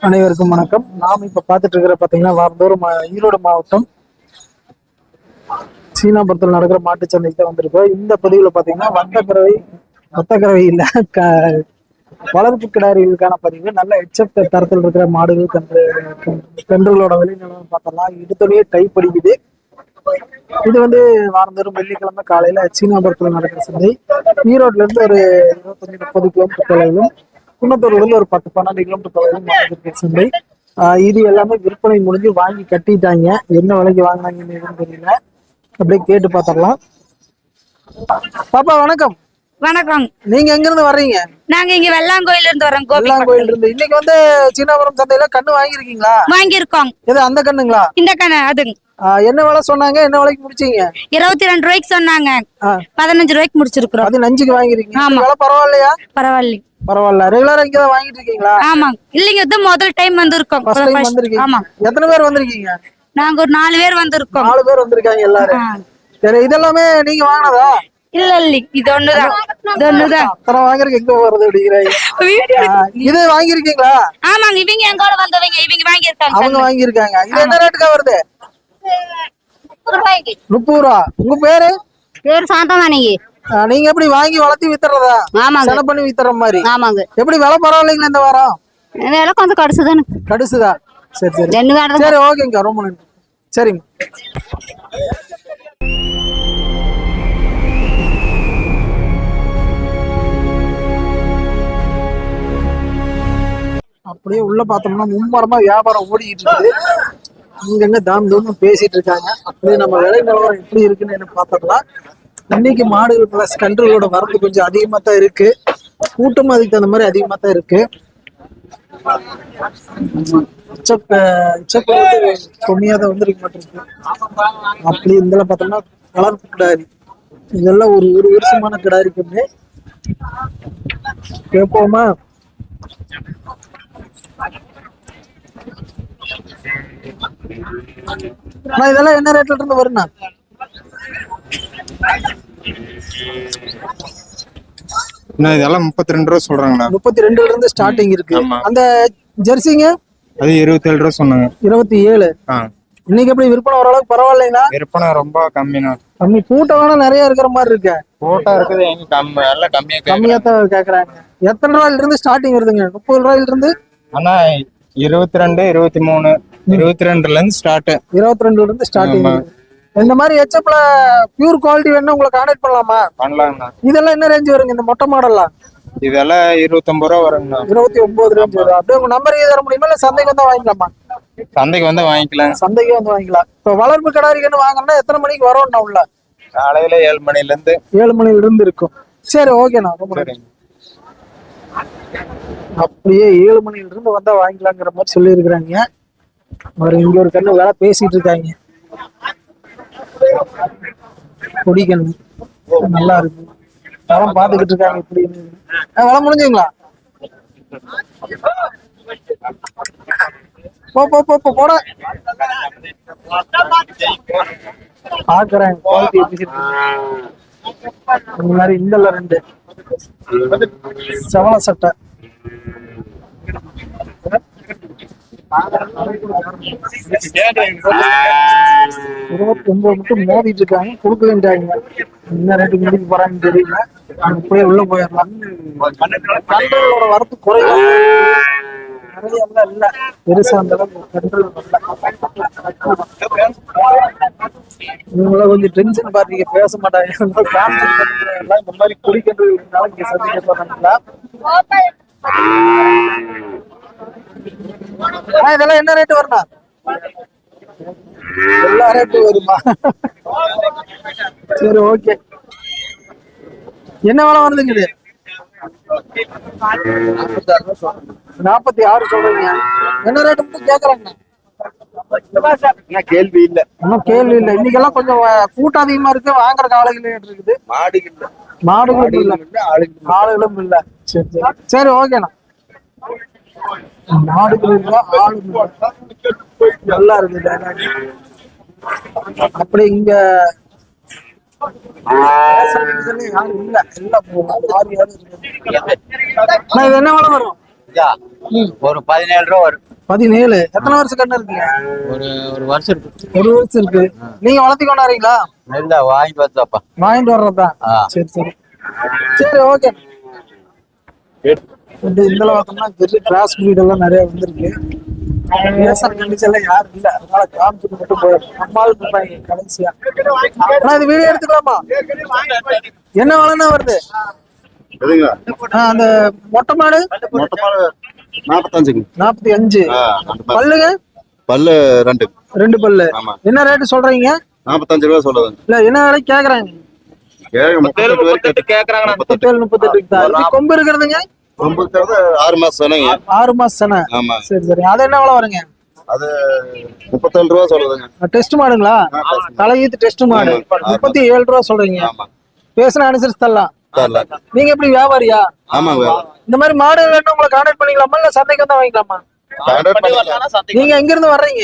அனைவருக்கும் வணக்கம். நாம் இப்ப பாத்துட்டு இருக்கிற பாத்தீங்கன்னா வாரந்தோறும் ஈரோடு மாவட்டம் சீனாபுரத்தில் நடக்கிற மாட்டு சந்தைக்கு தான் வந்திருக்கோம். இந்த பதிவுல பாத்தீங்கன்னா வத்தக்கறவை இல்ல வளர்ப்பு கிடாரிகளுக்கான பதிவு. நல்ல எச்எப் தரத்தில் இருக்கிற மாடுகள் கன்றுகளோட விளைநிலம் பார்த்தலாம். எடுத்தோடனே கை படிக்குது. இது வந்து வாரந்தோறும் வெள்ளிக்கிழமை காலையில சீனாபுரத்தில் நடக்கிற சந்தை. ஈரோட்ல இருந்து ஒரு 25-30 கிலோமீட்டர் தொலைவிலும், குன்னத்தூர்ல இருந்து ஒரு 10-12 கிலோமீட்டர் தொலைவிலும் நடக்கிற சந்தை. இது எல்லாமே விற்பனை முடிஞ்சு வாங்கி கட்டிட்டாங்க. என்ன விலைக்கு வாங்கினாங்கன்னு எதுவும் தெரியல. அப்படியே கேட்டு பாத்திரலாம். பாப்பா வணக்கம். வணக்கம். நீங்க எங்க இருந்து வர்றீங்க? நாங்க இங்க வெள்ளாங்கோயில இருந்து வரோம். வெள்ளாங்கோயில இருந்து. இன்னைக்கு வந்து சீனாபுரம் சந்தையில கண்ணு வாங்கிருக்கீங்களா? வாங்கியிருக்கோம். இது அந்த கண்ணுங்களா? இந்த கண்ணு அது. என்ன விலை சொன்னாங்க? என்ன விலைக்கு முடிச்சீங்க? 22 ரூபாய்க்கு சொன்னாங்க. 15 ரூபாய்க்கு முடிச்சிருக்கோம். அது நஞ்சுக்கு வாங்கிருக்கீங்க. விலை பரவாயில்லையா? பரவாயில்ல. பரவாயில்ல. ரெகுலரா இங்க தான் வாங்கிட்டு இருக்கீங்களா? ஆமா. இல்லைங்க, இது முதல் டைம் வந்திருக்கோம். ஆமா. எத்தனை பேர் வந்திருக்கீங்க? நாங்க ஒரு 4 பேர் வந்திருக்கோம். 4 பேர் வந்திருக்காங்க எல்லாரும். சரி, இதெல்லாமே நீங்க வாங்கினதா? இல்ல இல்ல, இது ஒண்ணுதான். அப்புறம் வாங்குறதுக்கு எங்க போறது அப்படிங்கிறாங்க. இது வாங்கிருக்கீங்களா? ஆமாங்க, இவங்க எங்கோட வந்தவங்க. இவங்க வாங்கியிருக்காங்க. அவங்க வாங்கியிருக்காங்க. இது என்ன ரேட்டுக்கா வருது? 30 ரூபா. உங்க பேரு? பேர் சாந்தமானி. நீங்க எப்படி வாங்கி வளர்த்தி வித்துறதா? ஆமாங்க. சென பண்ணி வித்துற மாதிரி. ஆமாங்க. எப்படி விலை பரவாயில்லைங்களா இந்த வாரம்? விலை கொஞ்சம் கடுசுதானே. கடுசுதா? சரி சரி சரி, ஓகேங்க. ரொம்ப நன்றி. சரிங்க. அப்படியே உள்ள பார்த்தோம்னா மும்மரமா வியாபாரம் ஓடிக்கிட்டு இருக்குது. இங்க தாம் தூரம் பேசிட்டு இருக்காங்க. அப்படியே நம்ம விலை நிலவரம் எப்படி இருக்குன்னு பார்த்தோம்னா, இன்னைக்கு மாடுகள் பிளஸ் கன்றுகளோட வரத்து கொஞ்சம் அதிகமா தான் இருக்கு. கூட்டம் அதுக்கு தகுந்த மாதிரி அதிகமா தான் இருக்கு. கம்மியா தான் வந்துருக்க மாட்டிருக்கு. அப்படி இந்த பார்த்தோம்னா வளர்ப்பு கிடாரி இதெல்லாம் ஒரு வருஷமான கிடாரி கண்ணு. கேட்போமா? இதெல்லாம் என்ன ரேட்ல இருந்து வரும்னா? இதெல்லாம் 32 ரூபா சொல்றாங்கண்ணா. 32 இருந்து ஸ்டார்டிங் இருக்கு. அந்த ஜெர்சிங்க அது 27 ரூபா சொன்னாங்க. 27. இன்னைக்கு எப்படி விற்பனை ஓரளவுக்கு பரவாயில்லைங்களா? விற்பனை ரொம்ப கம்மிண்ணா. கம்மி. கூட்டம் வேணா நிறைய இருக்கிற மாதிரி இருக்கு. கூட்டம் இருக்குது, எல்லாம் கம்மியா தான் கேக்குறாங்க. எத்தனை ரூபாயில இருந்து ஸ்டார்டிங் வருதுங்க? 30 ரூபாயில இருந்து ஆனா 22, 23, 22ல இருந்து ஸ்டார்ட். 22ல இருந்து ஸ்டார்டிங். இந்த மாதிரி ஹெச்எப்ல பியூர் குவாலிட்டி வேணும்னா உங்களை கான்டாக்ட் பண்ணலாமா? பண்ணலாம்ண்ணா. இதெல்லாம் என்ன ரேஞ்ச் வருங்க இந்த மொட்டை மாடல்லாம்? இதெல்லாம் 29 ரூபா வருங்கண்ணா. 29 ரேஞ்ச் வரும். அப்படியே உங்க நம்பர் தர முடியுமா? இல்ல சந்தைக்கு வந்தா வாங்கிக்கலாமா? சந்தைக்கு வந்து வாங்கிக்கலாம். சந்தைக்கு வந்து வாங்கிக்கலாம். இப்போ வளர்ப்பு கிடாரின்னு வாங்கினா எத்தனை மணிக்கு வரோம்னா உள்ள? காலையில 7 மணில இருந்து 7 மணில இருந்து இருக்கும். சரி, ஓகேண்ணா. அப்படியே 7 மணில இருந்து வந்தா வாங்கிக்கலாங்கிற மாதிரி சொல்லி இருக்கிறாங்க. அவர் இங்க ஒரு கண்ணு வேலை பேசிட்டு இருக்காங்க. கொடி கண்ணு நல்லா இருக்கு. தரம் பாத்துக்கிட்டு இருக்காங்க. இப்படி வேலை முடிஞ்சுங்களா? போட பாக்குறேன் குவாலிட்டி எப்படி இருக்கு. இந்த மாதிரி இந்த 2 செவல சட்டை 29 மட்டும் மோதிட்டு இருக்காங்க. கொடுக்க வேண்டியாங்க. என்ன ரேட்டுக்கு முடிக்க போறாங்கன்னு தெரியல. இப்படியே உள்ள போயிடலாம். கன்றுகளோட வரத்து குறையும். நிறைய இல்ல, பெருசா அந்த இவங்கள கொஞ்சம் டென்ஷன் பாத்தீங்க, பேச மாட்டாங்க. இந்த மாதிரி குடிக்கின்றது இங்க சந்திக்க போறாங்களா? இதெல்லாம் என்ன ரேட்டு வரும்னா? எல்லா ரேட்டு வருமா? சரி, ஓகே. என்ன வேலை வருதுங்க? இது 46 சொல்றீங்க. என்ன ரேட்டு மட்டும் கேக்குறாங்க? கேள்வி இல்ல. இன்னும் கேள்வி இல்ல. இன்னைக்கெல்லாம் கொஞ்சம் கூட்டம் அதிகமா இருக்கு. வாங்குற காலையில இருக்குது. மாடுகளும் இல்ல, ஆளுகளும் இல்ல. சரி சரி சரி, ஓகேண்ணா. மாடுகள் இல்ல, ஆளுங்க நல்லா இருக்குது. அப்படி இங்க பேசுறதுக்கு யாரும் இல்ல எல்லாம் மாறியாவது இருக்குது. அண்ணா, இது என்ன விலை வரும்? ஒரு 17 ரூபா வரும். 17. எத்தனை வருஷம் கண்ணு இருக்குங்க? ஒரு ஒரு வருஷம் இருக்கு. ஒரு வருஷம் இருக்கு. நீங்க வளர்த்தி கொண்டாடுறீங்களா? இல்ல வாங்கிட்டு வந்தாப்பா. வாங்கிட்டு வர்றதா? சரி சரி சரி ஓகே. இதுல பார்த்தோம்னா பெரிய கிராஸ் பிரீட் எல்லாம் நிறைய வந்திருக்கு. பேசுற கண்டிச்செல்லாம் யாரும் இல்ல, அதனால காமிச்சுட்டு மட்டும் போயிடும். நம்மளுக்கு இருப்பாங்க கடைசியா. ஆனா இது வீடியோ எடுத்துக்கலாமா? என்ன விலைன்னா வருது? அந்த மொட்டை மாடு 45. பல்லுங்க? பல்லு 2. 2 பல்லு. என்ன ரேட்டு சொல்றீங்க? 45 ரூபா சொல்லுது. இல்ல என்ன விலை கேக்குறாங்க? 38 கேக்குறாங்க. 38 தான். இது கொம்பு இருக்கிறதுங்க? 6 மாசம் சனைங்க. 6 மாசம் சனை. சரி சரி. அது என்ன விலை வருங்க? அது 37 ரூபா சொல்லுதுங்க. டெஸ்ட் மாடுங்களா? தலையீத்து டெஸ்ட் மாடு 37 ரூபா சொல்றீங்க. பேசுன அனுசரிச்சு தரலாம். நீங்க எப்படி வியாபாரியா? ஆமாங்க. இந்த மாதிரி மாடு இல்லைன்னா உங்களை கான்டாக்ட் பண்ணிக்கலாமா இல்ல சந்தைக்கு வந்தா வாங்கிக்கலாமா? நீங்க எங்க இருந்து வர்றீங்க?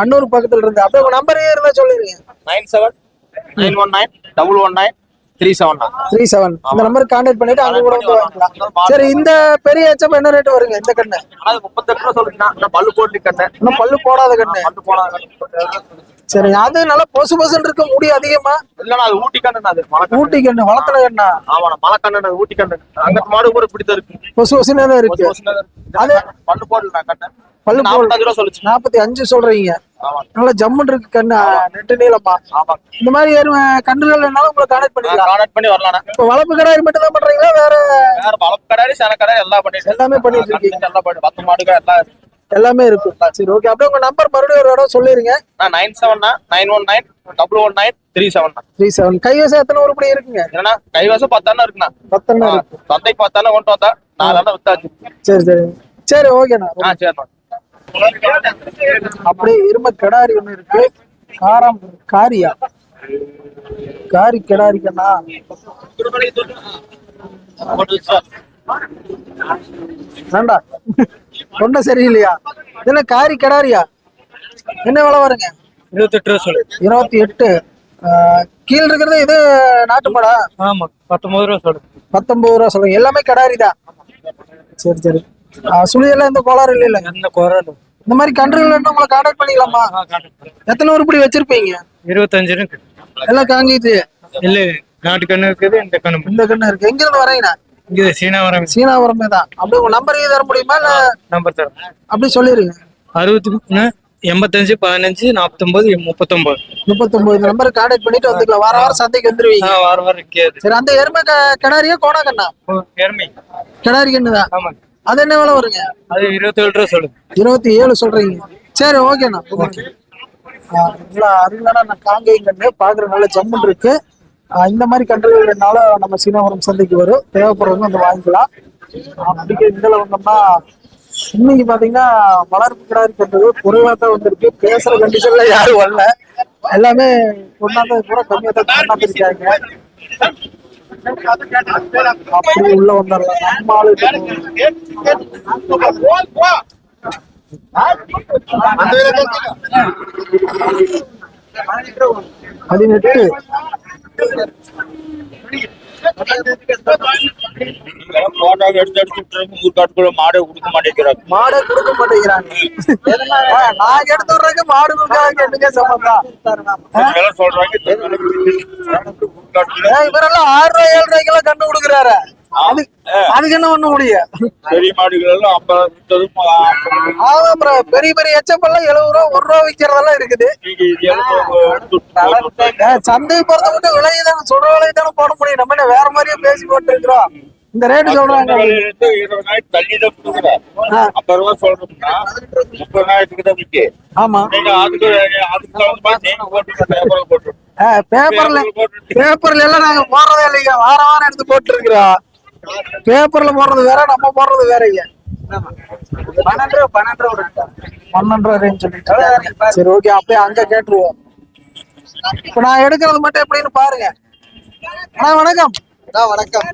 அன்னூர் பக்கத்துல இருந்து. அப்படியே உங்க நம்பர் இருந்தா சொல்லிருங்க. 9791937379. இந்த நம்பருக்கு கான்டாக்ட் பண்ணிட்டு அங்க கூட வந்து வாங்கிக்கலாம். சரி, இந்த பெரிய எச்சம் என்ன ரேட் வருங்க இந்த கண்ணு? 38 ரூபா சொல்லுங்க. பல்லு போட்டு கண்ணு. இன்னும் பல்லு போடாத கண்ணு. சரி, அது நல்லா பொசு பொசுன்னு இருக்கு. முடி அதிகமா? இல்லன்னா அது ஊட்டி கண்ணு. அது ஊட்டி கண்ணு வளர்த்தன கண்ணா? ஆமா, மலை கண்ணு. ஊட்டி கண்ணு. அங்க மாடு கூட பிடித்த இருக்கு. பொசு பொசுன்னு தான் இருக்கு. அது பல்லு போடல கண்ணு. பல்லு 45 ரூபா சொல்லுச்சு. 45 சொல்றீங்க. நல்லா ஜம்முன்னு இருக்கு கண்ணு. நெட்டு நீளமா. இந்த மாதிரி கன்றுகள் என்னாலும் உங்களை கான்டாக்ட் பண்ணிக்கலாம். கான்டாக்ட் பண்ணி வரலாம். இப்ப வளர்ப்பு கடாரி மட்டும் தான் பண்றீங்களா? வேற வளர்ப்பு கடாரி, சன கடாரி எல்லாம் எல்லாமே பண்ணிட்டு இருக்கீங்க. எல்லாம் பண்ணி 10 மாடுகள் எல்லாம் எல்லாமே இருக்கு. சரி ஓகே. அப்படியே உங்க நம்பர் மறுபடியும் ஒரு இடம் சொல்லிருங்க. 9791191373. கைவசம் எத்தனை உருப்படி இருக்குங்க? என்னன்னா கைவசம் 10 இருக்குண்ணா. 10 இருக்கு. சந்தைக்கு 10 கொண்டு வந்தா 4 வித்தாச்சு. சரி சரி சரி ஓகேண்ணா. சரிண்ணா. அப்படியே இரும கிடாரி ஒண்ணு இருக்கு. காரியா காரி கிடாரிக்கண்ணா. வேண்டா, தொண்டை சரியில்லையா? என்ன காரி கிடாரியா? என்ன விலை வருங்க? 28 ரூபா சொல்லு. 28. கீழ் இருக்கிறது இது நாட்டு மாடா? ஆமா, 19 ரூபா சொல்லு. 19 ரூபா சொல்லுங்க. எல்லாமே கிடாரி தான். சரி சரி. சுழியெல்லாம் எந்த கோளாறு இல்ல? எந்த குரல்? இந்த மாதிரி கன்றுகள் உங்களை கான்டாக்ட் பண்ணிக்கலாமா? எத்தனை உருப்படி வச்சிருப்பீங்க? 25 இருக்கு. எல்லாம் காங்கிட்டு இல்ல, நாட்டு கண்ணு இருக்குது. இந்த கண்ணு இருக்கு. எங்க இருந்து வரீங்கண்ணா? இங்க சீனாவரம். சீனாவரமே தான். அப்படியே உங்க நம்பர் தர முடியுமா? இல்ல நம்பர் தரேன். அப்படி சொல்லிருங்க. 63 85 15 49 39. இந்த நம்பருக்கு கான்டாக்ட் பண்ணிட்டு வந்துக்கலாம். வார வாரம் சந்தைக்கு வந்துருவீங்க. வாரம் இருக்காது. சரி, அந்த எருமை கிடாரியா கோணா கண்ணா? எருமை கிடாரி கண்ணுதான். ஆமா. அது என்ன விலை வருங்க? அது 27 ரூபா சொல்லு. 27 சொல்றீங்க. சரி ஓகேண்ணா. நல்லா அருமையான காங்கேயம் கண்ணு பாக்குற நல்ல ஜம்முன் இருக்கு. இந்த மாதிரி கன்றுகள்னால நம்ம சீனாவரம் சந்தைக்கு வரும். தேவைப்படுறவங்க வந்து வாங்கிக்கலாம். அப்படிங்க இதுல வந்தோம்னா இன்னைக்கு பாத்தீங்கன்னா வளர்ப்பு கிடாரி கன்றுகள் குறைவா தான் வந்திருக்கு. பேசுற கண்டிஷன்ல யாரும் வரல. எல்லாமே கொண்டாந்து கூட கம்மியா தான் கொண்டாந்துருக்காங்க. அப்படி உள்ள வந்துடலாம். நம்ம ஆளுக்கு 18. மாடை கொடுக்க மாட்டேங்கிறாங்க. நான் எடுத்து விடுறதுக்கு மாடுகளுக்காக என்னங்க சம்பந்தம்? இவரெல்லாம் 6 ரூபாய் 7 ரூபாய்க்கெல்லாம் கண்டு கொடுக்குறாரு. அதுக்கு என்ன பண்ண முடியும்? பெரிய மாடுகள் எல்லாம் 50. அப்புறம் பெரிய பெரிய எச்சப்பெல்லாம் 70 ரூபா 1 ரூபா விற்கிறதெல்லாம் இருக்குது. சந்தை பொறுத்த மட்டும் விலையை தானே சொல்ற விலையை தானே போட முடியும். நம்ம என்ன வேற மாதிரியே பேசி போட்டு இருக்கிறோம். இந்த ரேட்டு சொல்றாங்க. 20 தள்ளி தான் கொடுக்குறேன். 50 ரூபா சொல்றோம்னா 30,000 தான் விற்க. ஆமா, பேப்பர்ல எல்லாம் நாங்க போடுறதே இல்லைங்க. வாரம் வாரம் எடுத்து போட்டு இருக்கிறோம். பேப்பர்ல போடுறது வேற, நம்ம போடுறது வேறங்க. 12 ரூபாய்ன்னு சொல்லிட்டு. சரி ஓகே, அப்படியே அங்க கேட்டுருவோம். இப்ப நான் எடுக்கிறது மட்டும் எப்படின்னு பாருங்க. வணக்கம். வணக்கம்.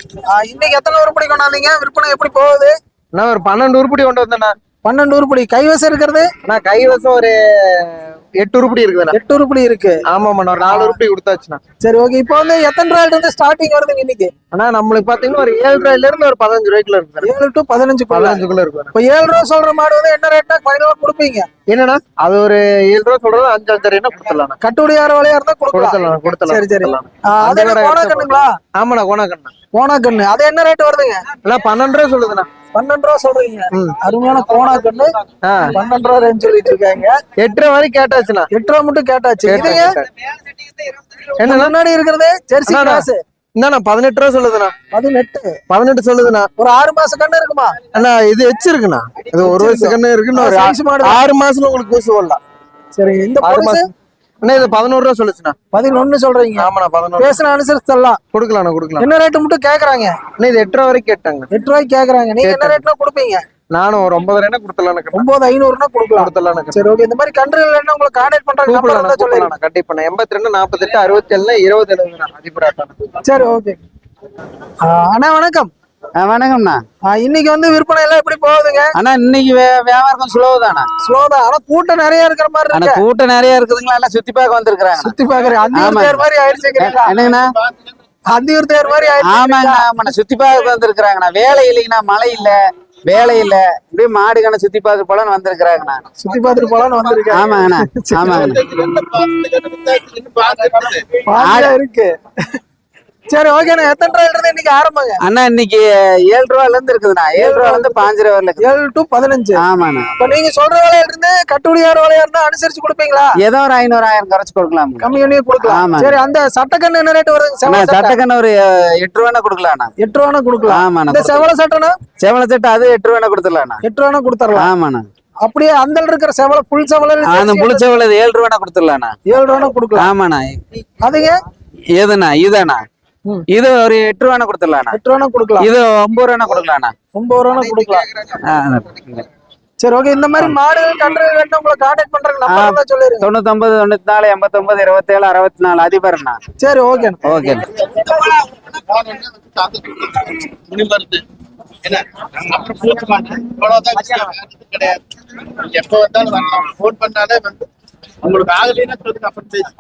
இன்னைக்கு எத்தனை உருப்படி கொண்டாந்தீங்க? விற்பனை எப்படி போகுது? நான் ஒரு 12 உருப்படி கொண்டு வந்தேண்ணா. 12 உருப்படி. கைவசம் இருக்கிறது? நான் கைவசம் ஒரு 8 உருப்படி இருக்குதுண்ணா. 8 உருப்படி இருக்கு. ஆமாண்ணா, ஒரு 4 உருப்படி கொடுத்தாச்சுண்ணா. சரி ஓகே. இப்போ வந்து எத்தனை ரூபாயில இருந்து ஸ்டார்டிங் வருதுங்க இன்னைக்கு? ஆனா நம்மளுக்கு பாத்தீங்கன்னா ஒரு 7 ரூபாயில இருந்து ஒரு 15 ரூபாய்க்குள்ள இருக்கு. 7 to 15 இருக்கும். இப்போ 7 ரூபா சொல்ற மாடு வந்து என்ன ரேட்னா ஃபைனலா கொடுப்பீங்க? என்னன்னா அது ஒரு 7 ரூபா சொல்றது 5 ரூபா கொடுத்துடலாம். கட்டுப்படி ஆற விலையா இருந்தா கொடுக்கலாம். சரி சரி. அது என்ன கோணா கண்ணுங்களா? ஆமாண்ணா, கோணா கண்ணா. கோணா கண்ணு அது என்ன ரேட் வருதுங்க? 12 ரூபா சொல்லுதுண்ணா. 12 ரூபா சொல்றீங்க. அருமையான கோணா கண்ணு 12 ரூபா ரேஞ்ச் சொல்லிட்டு இருக்காங்க. 8 ரூபா வரைக்கும் கேட்டாச்சுண்ணா. 8 ரூபா மட்டும் கேட்டாச்சு. இதுங்க என்ன முன்னாடி இருக்கிறது ஜெர்சி கிராஸ் இந்தாண்ணா 18 ரூபா சொல்லுதுண்ணா. 18 சொல்லுதுண்ணா. ஒரு 6 மாச கண்ணு இருக்குமா அண்ணா? இது வச்சிருக்குண்ணா. இது 1 வயசு கண்ணு இருக்குன்னு ஒரு 6 மாசம் உங்களுக்கு கூசு வரலாம். சரி. இந்த 6 மாசம் அண்ணா இது 11 ரூபா சொல்லுச்சுண்ணா. 11 சொல்றீங்க. ஆமாண்ணா 11 பேசுன அனுசரிச்சு தரலாம். கொடுக்கலாம். என்ன ரேட் மட்டும் கேக்குறாங்க? அண்ணா இது 8 ரூபா வரைக்கும் கேட்டாங்க. 8 ரூபாய்க்கு கேக்குறாங்க. நீங்க என்ன ரேட்னா கொடுப்பீங்க? நானும் ஒரு 9,000 கொடுத்துடலாம். 9,500 கொடுக்கலாம். சரி ஓகே. இந்த மாதிரி கன்றுகள் என்ன உங்களுக்கு கான்டாக்ட் பண்றாங்க நம்பர் இருந்தா சொல்லுங்க. கண்டிப்பா 82 48 67 20 70 அதிபராட்டா. சரி ஓகே. அண்ணா வணக்கம். வணக்கம்ண்ணா. இன்னைக்கு வந்து விற்பனை எல்லாம் எப்படி போகுதுங்க? ஆனா இன்னைக்கு வியாபாரம் ஸ்லோ தானா? ஸ்லோ தான். ஆனா கூட்டம் நிறைய இருக்கிற மாதிரி ஆனா இருக்கு. கூட்டம் நிறைய இருக்குதுங்களா? எல்லாம் சுத்தி பார்க்க வந்திருக்காங்க. சுத்தி பாக்குறேன். அந்தியூர் தேர் மாதிரி ஆயிடுச்சுங்களா? என்னங்கண்ணா? அந்தியூர் தேர் மாதிரி ஆயிடுச்சு. ஆமாங்கண்ணா, சுத்தி பார்க்க வந்திருக்காங்கண்ணா. வேலை இல்லைங்கண்ணா, மழை இல்ல, வேலை இல்ல, இப்படியே மாடு கண்ண சுத்தி பார்க்க போலான்னு வந்திருக்காங்கண்ணா. சுத்தி பார்த்துட்டு போலான்னு வந்திருக்காங்க. ஆமாங்கண்ணா. இருக்கு. சரி ஓகேண்ணா. எத்தனை ரூபாயில இருந்து இன்னைக்கு ஆரம்பங்க? அண்ணா இன்னைக்கு 7 ரூபாயில இருந்து இருக்குதுண்ணா. 7 ரூபாயில இருந்து 5 ரூபா வரல. 7 to 15. ஆமாண்ணா. இப்ப நீங்க சொல்ற விலையில இருந்து கட்டுப்படியார விலையா இருந்தா அனுசரிச்சு கொடுப்பீங்களா? ஏதோ ஒரு 500 1000 குறைச்சு கொடுக்கலாம். கம்மி பண்ணி கொடுக்கலாம். சரி. அந்த சட்டக்கண்ணு என்ன ரேட் வருது? சட்டக்கண்ணு ஒரு 8 ரூபாய் கொடுக்கலாம்ண்ணா. 8 ரூபா கொடுக்கலாம். ஆமாண்ணா. இந்த செவல சட்டனா? செவல சட்டை அது 8 ரூபாய் கொடுத்துடலாம்ண்ணா. 8 ரூபா கொடுத்துடலாம். ஆமாண்ணா. அப்படியே அந்த இருக்கிற செவல புல் செவல அந்த புல் செவல 7 ரூபாய் கொடுத்துடலாம்ண்ணா. 7 ரூபா கொடுக்கலாம். ஆமாண்ணா. அதுங்க எதுண்ணா? இதாண்ணா இது ஒரு 8 ரூபாய் கொடுத்துடலாம்ண்ணா. 8 ரூபா கொடுக்கலாம். இது 9 ரூபாய் கொடுக்கலாம்ண்ணா. 9 ரூபா கொடுக்கலாம். சரி ஓகே. இந்த மாதிரி மாடுகள் கன்றுகள் வேணும் உங்களை கான்டாக்ட் பண்றாங்க நம்பர் தான் சொல்லிருங்க. 99 94 89 27 64 அதிபர்ண்ணா. சரி ஓகே ஓகே. எப்ப வந்தாலும் வரலாம். போன் பண்ணாலே வந்து உங்களுக்கு ஆகலைன்னா சொல்லுங்க, அப்புறம் பேசி.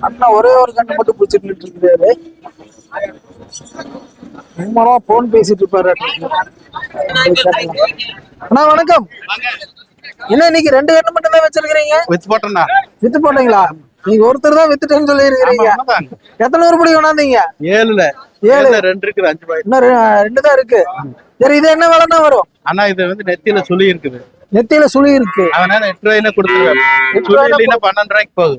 அண்ணா ஒரே ஒரு கண்ணு மட்டும் பிடிச்சிட்டு இருக்கிறாரு. சும்மா போன் பேசிட்டு இருப்பாரு. அண்ணா வணக்கம். என்ன இன்னைக்கு 2 கண்ணு மட்டும் தான் வச்சிருக்கீங்க? வித்து போட்டேன்னா வித்து போட்டீங்களா? நீங்க ஒருத்தர் தான் வித்துட்டேன்னு சொல்லி இருக்கிறீங்க. எத்தனை உருப்படி கொண்டாந்தீங்க? 7 2 இருக்கு. 5 ரூபாய் இன்னும் 2 தான் இருக்கு. சரி. இது என்ன விலைன்னா வரும்? ஆனா இது வந்து நெத்தியில சுழி இருக்குது. நெத்தியில சுழி இருக்கு. அதனால 8 ரூபாயில கொடுத்துருவேன். சுழி இல்லைன்னா 12 ரூபாய்க்கு போகுது.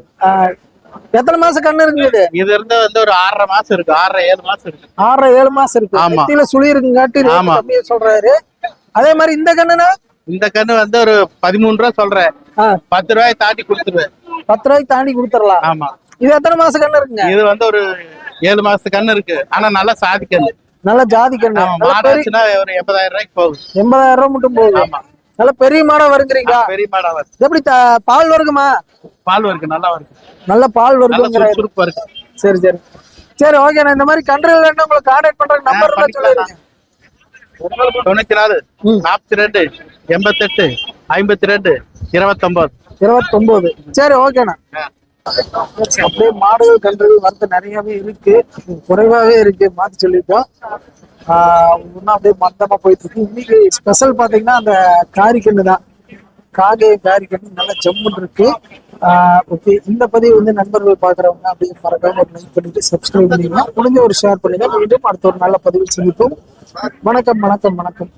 எத்தனை மாசம் கண்ணு இருக்குது? இது இருந்தா வந்து ஒரு 6.5 மாசம் இருக்கு. 6.5 7 மாசம் இருக்கு. 6.5 7 மாசம் இருக்கு. ஆமா. நெத்தியில சுழி இருக்குங்காட்டி கம்மியா சொல்றாரு. அதே மாதிரி இந்த கண்ணுனா? இந்த கண்ணு வந்து ஒரு 13 ரூபாய் சொல்றேன். 10 ரூபாய் தாண்டி கொடுத்துருவேன். 10 ரூபாய்க்கு தாண்டி கொடுத்துடலாம். ஆமா. இது எத்தனை மாசம் கண்ணு இருக்குங்க? இது வந்து ஒரு 7 மாசத்து கண்ணு இருக்கு. ஆனா நல்லா சாதி கண்ணு. நல்ல ஜாதி கண்ணு. மாடாச்சுன்னா ஒரு 80,000 ரூபாய்க்கு போகுது. 80,000 ரூபாய் மட்டும் போகுது. ஆமா. நல்ல பெரிய மாடா வருங்கிறீங்களா? பெரிய மாடா வருது. எப்படி பால் வருக்குமா? பால் வருது. நல்லா வருது. நல்ல பால் வருதுங்கிற. சுருப்பு வருது. சரி சரி சரி ஓகே. நான் இந்த மாதிரி கன்றுகள் வேணும் உங்களை கான்டாக்ட் பண்றேன் நம்பர் எல்லாம் சொல்லிடுங்க. 94 42 88 52 29 29. சரி ஓகேண்ணா. அப்படியே மாடுகள் கன்றுகள் வரது நிறையவே இருக்கு, குறைவாவே இருக்கு. மாத்தி சொல்லிட்டோம். ஒன்னும் அப்படியே மந்தமா போயிட்டு இருக்கு. இன்னைக்கு ஸ்பெஷல் பாத்தீங்கன்னா அந்த காரிக்கண்ணு தான். காரிக்கண்ணு நல்ல ஜம்முன்னு இருக்கு. ஓகே. இந்த பதிவு வந்து நண்பர்கள் பாக்குறவங்க அப்படியே மறக்காம ஒரு லைக் பண்ணிட்டு சப்ஸ்கிரைப் பண்ணிக்கலாம். முடிஞ்ச ஒரு ஷேர் பண்ணிதான். மீண்டும் அடுத்த ஒரு நல்ல பதிவில் சந்திப்போம். வணக்கம் வணக்கம் வணக்கம்.